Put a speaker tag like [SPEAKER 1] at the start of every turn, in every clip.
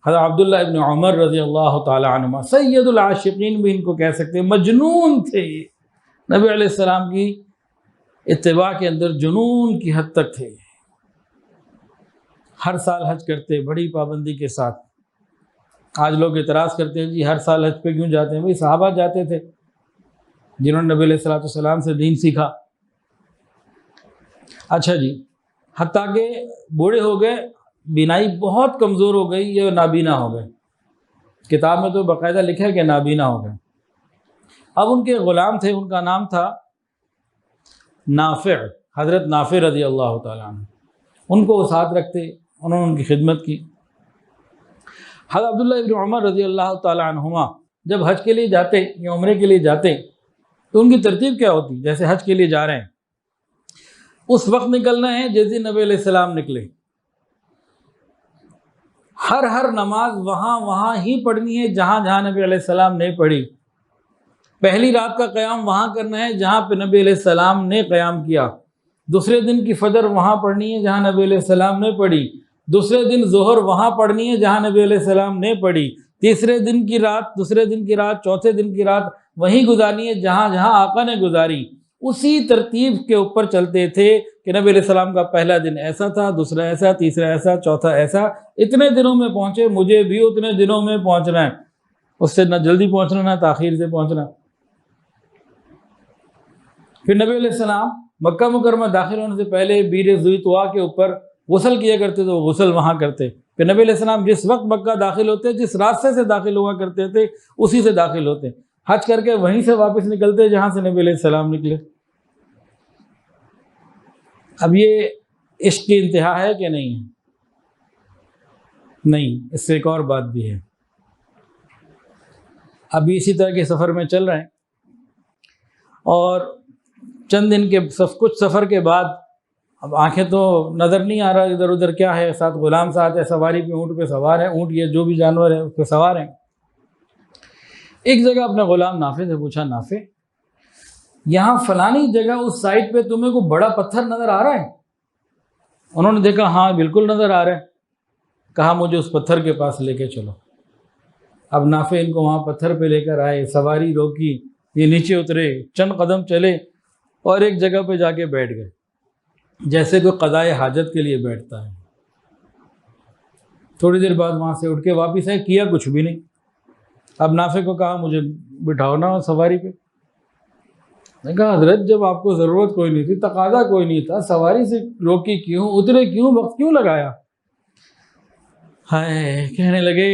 [SPEAKER 1] حضرت عبداللہ ابن عمر رضی اللہ تعالی عنہما سید العاشقین بھی ان کو کہہ سکتے ہیں، مجنون تھے یہ، نبی علیہ السلام کی اتباع کے اندر جنون کی حد تک تھے، ہر سال حج کرتے بڑی پابندی کے ساتھ۔ آج لوگ اعتراض کرتے ہیں جی ہر سال حج پہ کیوں جاتے ہیں؟ بھائی صحابہ جاتے تھے جنہوں نے نبی علیہ السلام سے دین سیکھا۔ اچھا جی، حتیٰ کہ بوڑھے ہو گئے، بینائی بہت کمزور ہو گئی، یہ نابینا ہو گئے، کتاب میں تو باقاعدہ لکھا ہے کہ نابینا ہو گئے۔ اب ان کے غلام تھے، ان کا نام تھا نافع، حضرت نافع رضی اللہ تعالیٰ عنہ، ان کو وہ ساتھ رکھتے، انہوں نے ان کی خدمت کی۔ حضرت عبداللہ ابن عمر رضی اللہ تعالیٰ عنہما جب حج کے لیے جاتے یا عمرے کے لیے جاتے تو ان کی ترتیب کیا ہوتی؟ جیسے حج کے لیے جا رہے ہیں، اس وقت نکلنا ہے جیسے نبی علیہ السلام نکلے، ہر نماز وہاں ہی پڑھنی ہے جہاں نبی علیہ السلام نے پڑھی، پہلی رات کا قیام وہاں کرنا ہے جہاں پہ نبی علیہ السلام نے قیام کیا، دوسرے دن کی فجر وہاں پڑھنی ہے جہاں نبی علیہ السلام نے پڑھی، دوسرے دن ظہر وہاں پڑھنی ہے جہاں نبی علیہ السلام نے پڑھی، تیسرے دن کی رات، دوسرے دن کی رات، چوتھے دن کی رات وہیں گزارنی ہے جہاں آقا نے گزاری۔ اسی ترتیب کے اوپر چلتے تھے کہ نبی علیہ السلام کا پہلا دن ایسا تھا، دوسرا ایسا، تیسرا ایسا، چوتھا ایسا، اتنے دنوں میں پہنچے، مجھے بھی اتنے دنوں میں پہنچنا ہے، اس سے نہ جلدی پہنچنا نہ تاخیر سے پہنچنا۔ پھر نبی علیہ السلام مکہ مکرمہ داخل ہونے سے پہلے بیر ذی طوا کے اوپر غسل کیا کرتے تھے، وہ غسل وہاں کرتے۔ پھر نبی علیہ السلام جس وقت مکہ داخل ہوتے، جس راستے سے داخل ہوا کرتے تھے اسی سے داخل ہوتے، حج کر کے وہیں سے واپس نکلتے جہاں سے نبی علیہ السلام نکلے۔ اب یہ عشق کی انتہا ہے کہ نہیں ہے؟ نہیں، اس سے ایک اور بات بھی ہے۔ ابھی اسی طرح کے سفر میں چل رہے ہیں اور چند دن کے کچھ سفر کے بعد اب آنکھیں تو نظر نہیں آ رہا ادھر ادھر کیا ہے، ساتھ غلام ساتھ ہے، سواری پہ اونٹ پہ سوار ہے، اونٹ یہ جو بھی جانور ہے اس پہ سوار ہیں۔ ایک جگہ اپنے غلام نافع سے پوچھا، نافع یہاں فلانی جگہ اس سائٹ پہ تمہیں کوئی بڑا پتھر نظر آ رہا ہے؟ انہوں نے دیکھا ہاں بالکل نظر آ رہا ہے، کہا مجھے اس پتھر کے پاس لے کے چلو۔ اب نافع ان کو وہاں پتھر پہ لے کر آئے، سواری روکی، یہ نیچے اترے، چند قدم چلے اور ایک جگہ پہ جا کے بیٹھ گئے، جیسے کوئی قضائے حاجت کے لیے بیٹھتا ہے۔ تھوڑی دیر بعد وہاں سے اٹھ کے واپس آئے، کیا کچھ بھی نہیں۔ اب نافع کو کہا مجھے بٹھاؤ نا سواری پہ۔ میں کہا حضرت جب آپ کو ضرورت کوئی نہیں تھی، تقاضا کوئی نہیں تھا، سواری سے روکی کیوں، اترے کیوں، وقت کیوں لگایا؟ ہائے، کہنے لگے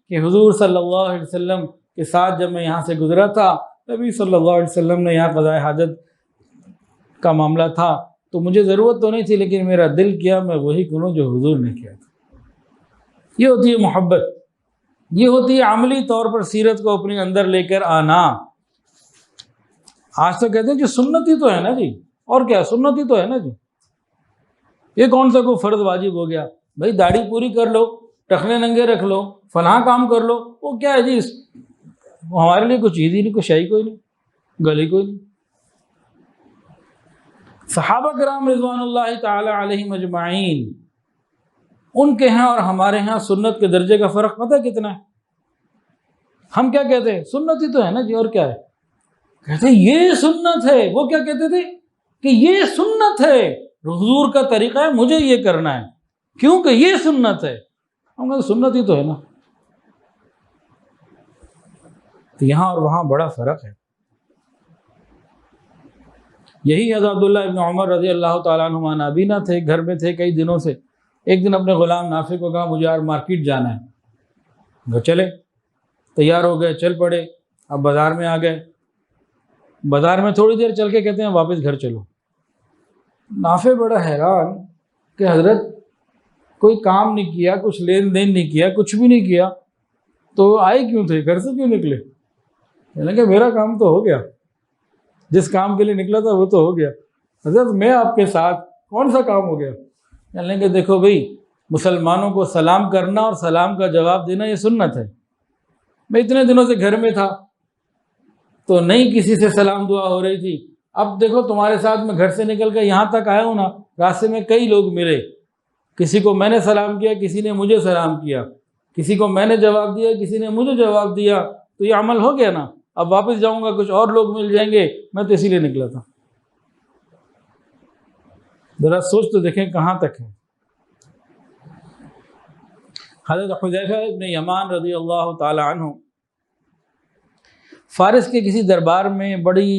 [SPEAKER 1] کہ حضور صلی اللہ علیہ وسلم کے ساتھ جب میں یہاں سے گزرا تھا، نبی صلی اللہ علیہ وسلم نے یہاں قضائے حاجت کا معاملہ تھا تو مجھے ضرورت تو نہیں تھی، لیکن میرا دل کیا میں وہی کروں جو حضور نے کیا تھا۔ یہ ہوتی ہے محبت، یہ ہوتی ہے عملی طور پر سیرت کو اپنے اندر لے کر آنا۔ آج تو کہتے ہیں کہ سنتی تو ہے نا جی، اور کیا سنتی تو ہے نا جی، یہ کون سا کوئی فرض واجب ہو گیا؟ بھائی داڑھی پوری کر لو، ٹخنے ننگے رکھ لو، فلاں کام کر لو، وہ کیا ہے جی، ہمارے لیے کوئی چیز ہی نہیں، کوئی شے کوئی نہیں، گلی کوئی نہیں۔ صحابہ کرام رضوان اللہ تعالی علیہم اجمعین، ان کے ہیں اور ہمارے ہیں سنت کے درجے کا فرق پتہ کتنا ہے؟ ہم کیا کہتے ہیں؟ سنت ہی تو ہے نا جی، اور کیا ہے؟ کہتے ہیں یہ سنت ہے، وہ کیا کہتے تھے کہ یہ سنت ہے، حضور کا طریقہ ہے، مجھے یہ کرنا ہے کیونکہ یہ سنت ہے۔ ہم کہتے سنت ہی تو ہے نا۔ تو یہاں اور وہاں بڑا فرق ہے۔ یہی حضرت عبداللہ ابن عمر رضی اللہ تعالیٰ عنہما نابینا تھے، گھر میں تھے کئی دنوں سے۔ ایک دن اپنے غلام نافع کو کہا مجھے یار مارکیٹ جانا ہے، وہ چلے، تیار ہو گئے، چل پڑے۔ اب بازار میں آ گئے، بازار میں تھوڑی دیر چل کے کہتے ہیں واپس گھر چلو۔ نافع بڑا حیران کہ حضرت کوئی کام نہیں کیا، کچھ لین دین نہیں کیا، کچھ بھی نہیں کیا، تو آئے کیوں تھے، گھر سے کیوں نکلے؟ یعنی کہ میرا کام تو ہو گیا، جس کام کے لیے نکلا تھا وہ تو ہو گیا، حضرت میں آپ کے ساتھ، کون سا کام ہو گیا؟ یعنی کہ دیکھو بھئی، مسلمانوں کو سلام کرنا اور سلام کا جواب دینا یہ سنت ہے۔ میں اتنے دنوں سے گھر میں تھا تو نہیں کسی سے سلام دعا ہو رہی تھی، اب دیکھو تمہارے ساتھ میں گھر سے نکل کے یہاں تک آیا ہوں نا، راستے میں کئی لوگ ملے، کسی کو میں نے سلام کیا، کسی نے مجھے سلام کیا، کسی کو میں نے جواب دیا، کسی نے مجھے جواب دیا، تو یہ عمل ہو گیا نا. اب واپس جاؤں گا کچھ اور لوگ مل جائیں گے، میں تو اسی لیے نکلا تھا. ذرا سوچ تو دیکھیں کہاں تک ہے. حضرت حذیفہ ابن یمان رضی اللہ تعالی عنہ فارس کے کسی دربار میں بڑی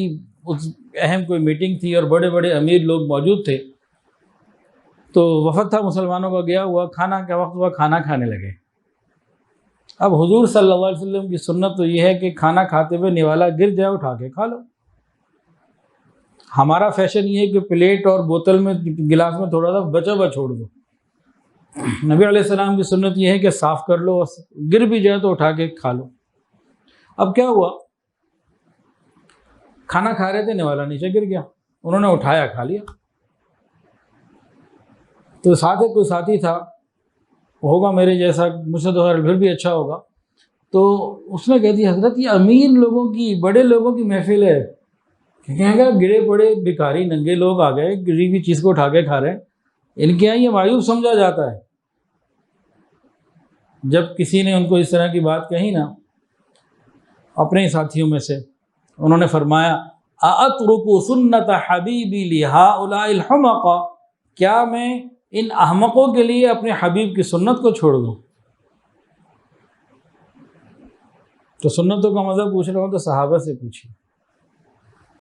[SPEAKER 1] اہم کوئی میٹنگ تھی اور بڑے بڑے امیر لوگ موجود تھے. تو وفد تھا مسلمانوں کا گیا ہوا، کھانا کا وقت ہوا، کھانا کھانے لگے. اب حضور صلی اللہ علیہ وسلم کی سنت تو یہ ہے کہ کھانا کھاتے ہوئے نوالا گر جائے اٹھا کے کھا لو. ہمارا فیشن یہ ہے کہ پلیٹ اور بوتل میں گلاس میں تھوڑا سا بچا ہوا چھوڑ دو. نبی علیہ السلام کی سنت یہ ہے کہ صاف کر لو، گر بھی جائے تو اٹھا کے کھا لو. اب کیا ہوا، کھانا کھا رہے تھے، نوالا نیچے گر گیا، انہوں نے اٹھایا، کھا لیا. تو ساتھ ایک کوئی ساتھی تھا، ہوگا میرے جیسا، مجھ سے تو پھر بھی اچھا ہوگا، تو اس نے کہہ دیا حضرت یہ امیر لوگوں کی، بڑے لوگوں کی محفل ہے، کہیں گا گرے پڑے بھکاری ننگے لوگ آ گئے، گری ہوئی چیز کو اٹھا کے کھا رہے ہیں، ان کے یہاں یہ معیوب سمجھا جاتا ہے. جب کسی نے ان کو اس طرح کی بات کہی نا اپنے ہی ساتھیوں میں سے، انہوں نے فرمایا اَأَتْرُكُ سُنَّةَ حَبِيبِ لِهَٰؤُلَاءِ الْحُمَقَىٰ، کیا میں ان احمقوں کے لیے اپنے حبیب کی سنت کو چھوڑ دوں؟ تو سنتوں کا مذہب پوچھ رہا ہوں تو صحابہ سے پوچھیے.